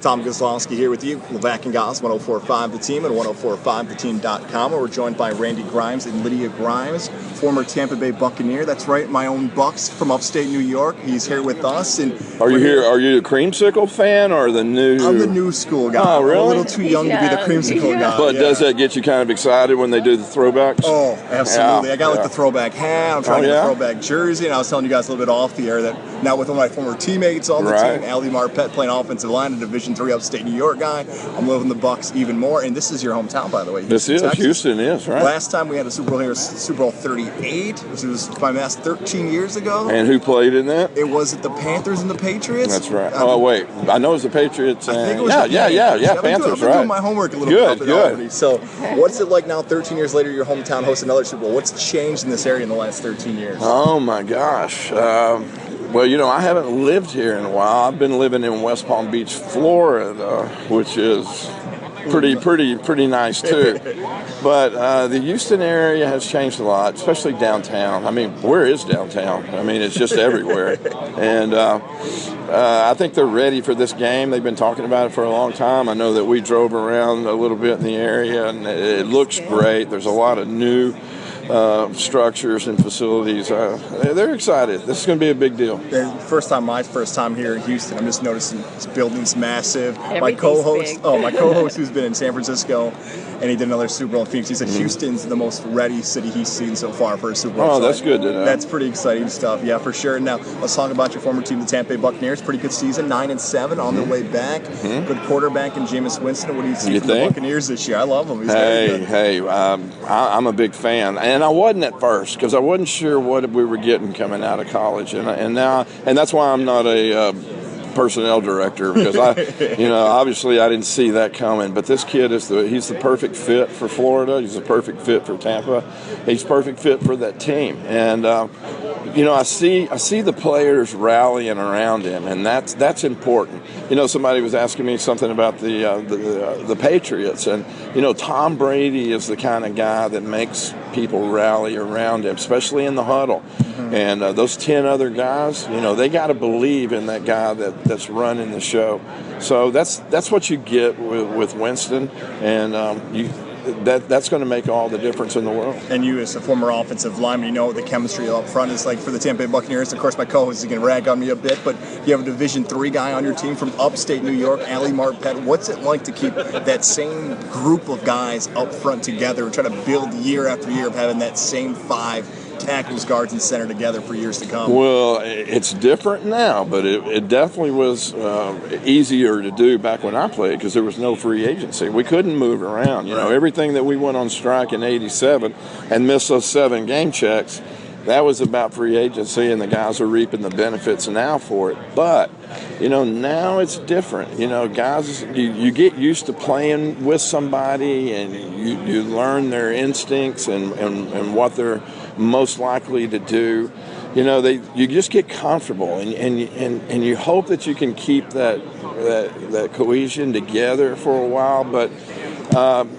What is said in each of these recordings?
Tom Goslanski here with you, Levack and Goz, 104.5 The Team and 104.5theteam.com. We're joined by Randy Grimes and Lydia Grimes, former Tampa Bay Buccaneer. That's right, my own Bucks from upstate New York. He's here with us. And are you here? Are you a creamsicle fan or the new? I'm the new school guy. Oh, really? I'm a little too young to be the creamsicle guy. But does that get you kind of excited when they do the throwbacks? Oh, absolutely. I got like the throwback hat. I'm trying to get a throwback jersey. And I was telling you guys a little bit off the air that now with one of my former teammates on the team, Ali Marpet, playing offensive line in Division III upstate New York guy, I'm loving the Bucks even more. And this is your hometown, by the way. This is Texas. Houston is, right? Last time we had a Super Bowl here was Super Bowl 38, which was, if I'm asked, 13 years ago. And who played in that? It was the Panthers and the Patriots. That's right. Wait, I know it was the Patriots. I think it was Panthers, I've been doing my homework a little bit. Good. So, what's it like now, 13 years later, your hometown hosts another Super Bowl? What's changed in this area in the last 13 years? Oh my gosh. Well, you know, I haven't lived here in a while. I've been living in West Palm Beach, Florida, which is pretty nice too. But the Houston area has changed a lot, especially downtown. I mean, where is downtown? I mean, it's just everywhere. And I think they're ready for this game. They've been talking about it for a long time. I know that we drove around a little bit in the area, and it looks great. There's a lot of new structures and facilities. They're excited. This is going to be a big deal. My first time here in Houston. I'm just noticing this building's massive. My co-host who's been in San Francisco, and he did another Super Bowl in Phoenix. He said Houston's the most ready city he's seen so far for a Super Bowl. Oh, that's good to know. That's pretty exciting stuff. Yeah, for sure. Now let's talk about your former team, the Tampa Bay Buccaneers. Pretty good season, 9-7 on their way back. Good quarterback in Jameis Winston. What do you see from the Buccaneers this year? I love him. He's I'm a big fan. And I wasn't at first because I wasn't sure what we were getting coming out of college, and that's why I'm not a personnel director, because obviously I didn't see that coming. But this kid he's the perfect fit for Florida. He's the perfect fit for Tampa. He's perfect fit for that team, and I see the players rallying around him, and that's important. Somebody was asking me something about the Patriots, and Tom Brady is the kind of guy that makes people rally around him, especially in the huddle. And those 10 other guys, they got to believe in that guy that's running the show. So that's what you get with Winston, and that's going to make all the difference in the world. And you, as a former offensive lineman, you know what the chemistry up front is like for the Tampa Bay Buccaneers. Of course, my co-host is going to rag on me a bit, but you have a Division III guy on your team from upstate New York, Ali Marpet. What's it like to keep that same group of guys up front together and try to build year after year of having that same 5 tackles, guards, and center together for years to come? Well, it's different now, but it definitely was easier to do back when I played because there was no free agency. We couldn't move around. Everything that we went on strike in '87 and missed those 7 game checks, that was about free agency, and the guys are reaping the benefits now for it. But now it's different. Guys, you get used to playing with somebody, and you learn their instincts and what they're most likely to do. You just get comfortable, and you hope that you can keep that cohesion together for a while. But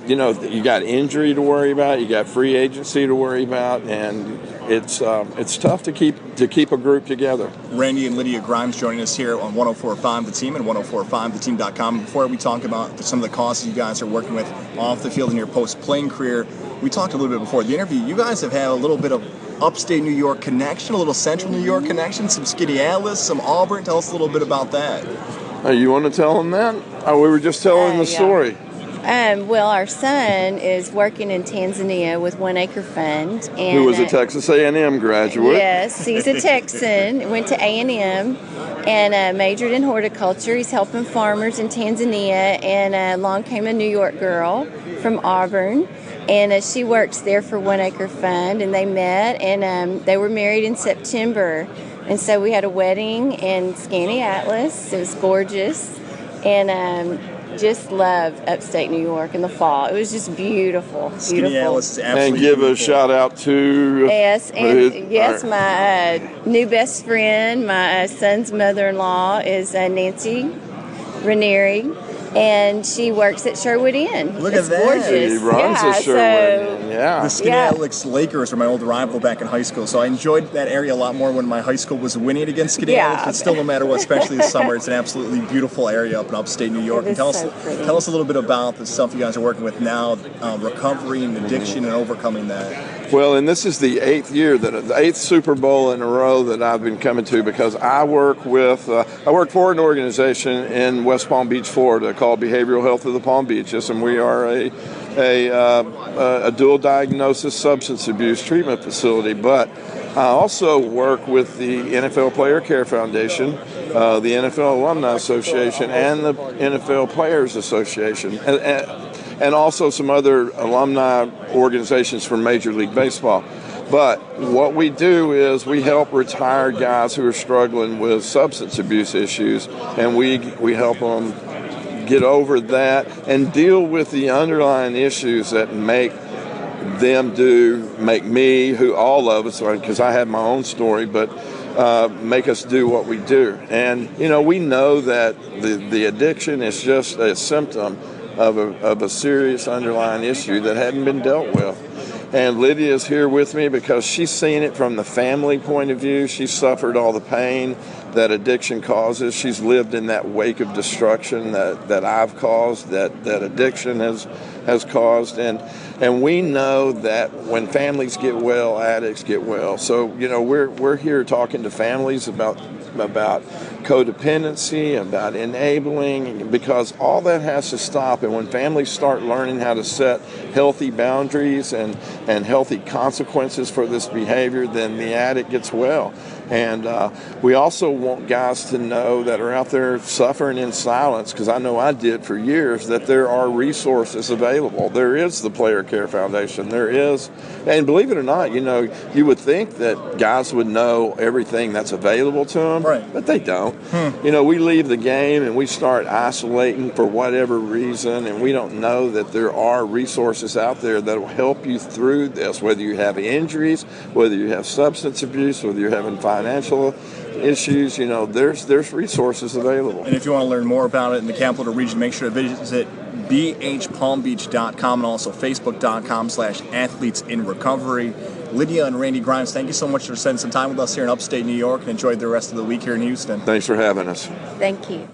you got injury to worry about, you got free agency to worry about, and it's tough to keep a group together. Randy and Lydia Grimes joining us here on 104.5 The Team and 104.5theteam.com. Before we talk about some of the causes you guys are working with off the field in your post-playing career, we talked a little bit before the interview. You guys have had a little bit of upstate New York connection, a little central New York connection, some Skaneateles, some Auburn. Tell us a little bit about that. You want to tell them that? We were just telling the story. Well, our son is working in Tanzania with One Acre Fund. And, who was a Texas A&M graduate. Yes, he's a Texan, went to A&M and majored in horticulture. He's helping farmers in Tanzania, and along came a New York girl from Auburn, and she works there for One Acre Fund, and they met, and they were married in September. And so we had a wedding in Skaneateles. It was gorgeous, and just loved upstate New York in the fall. It was just beautiful. And give a shout out to my new best friend, my son's mother-in-law is Nancy Ranieri, and she works at Sherwood Inn. Look It's at that. gorgeous. He runs yeah, a Sherwood Inn, yeah. The Skinny Alex Lakers were my old rival back in high school, so I enjoyed that area a lot more when my high school was winning against Skinny Alex. But still, no matter what, especially this summer, it's an absolutely beautiful area up in upstate New York. It is Tell us a little bit about the stuff you guys are working with now, recovery and addiction, and overcoming that. Well, and this is the 8th year, the 8th Super Bowl in a row that I've been coming to, because I work for an organization in West Palm Beach, Florida, called Behavioral Health of the Palm Beaches, and we are a dual diagnosis substance abuse treatment facility. But I also work with the NFL Player Care Foundation, the NFL Alumni Association, and the NFL Players Association, and also some other alumni organizations from Major League Baseball. But what we do is we help retired guys who are struggling with substance abuse issues, and we help them get over that and deal with the underlying issues that make me, who all of us, because I have my own story, but make us do what we do. And, we know that the addiction is just a symptom of a serious underlying issue that hadn't been dealt with. And Lydia is here with me because she's seen it from the family point of view. She's suffered all the pain that addiction causes. She's lived in that wake of destruction that I've caused, that addiction has caused. And we know that when families get well, addicts get well. So, we're here talking to families about codependency, about enabling, because all that has to stop. And when families start learning how to set healthy boundaries and healthy consequences for this behavior, then the addict gets well. And we also want guys to know that are out there suffering in silence, because I know I did for years, that there are resources available. There is the Player Care Foundation. There is, and believe it or not, you would think that guys would know everything that's available to them, right, but they don't. We leave the game and we start isolating for whatever reason, and we don't know that there are resources out there that will help you through this, whether you have injuries, whether you have substance abuse, whether you're having financial issues. There's resources available. And if you want to learn more about it in the Capital Region, make sure to visit bhpalmbeach.com and also facebook.com/athletesinrecovery. Lydia and Randy Grimes, thank you so much for spending some time with us here in upstate New York, and enjoy the rest of the week here in Houston. Thanks for having us. Thank you.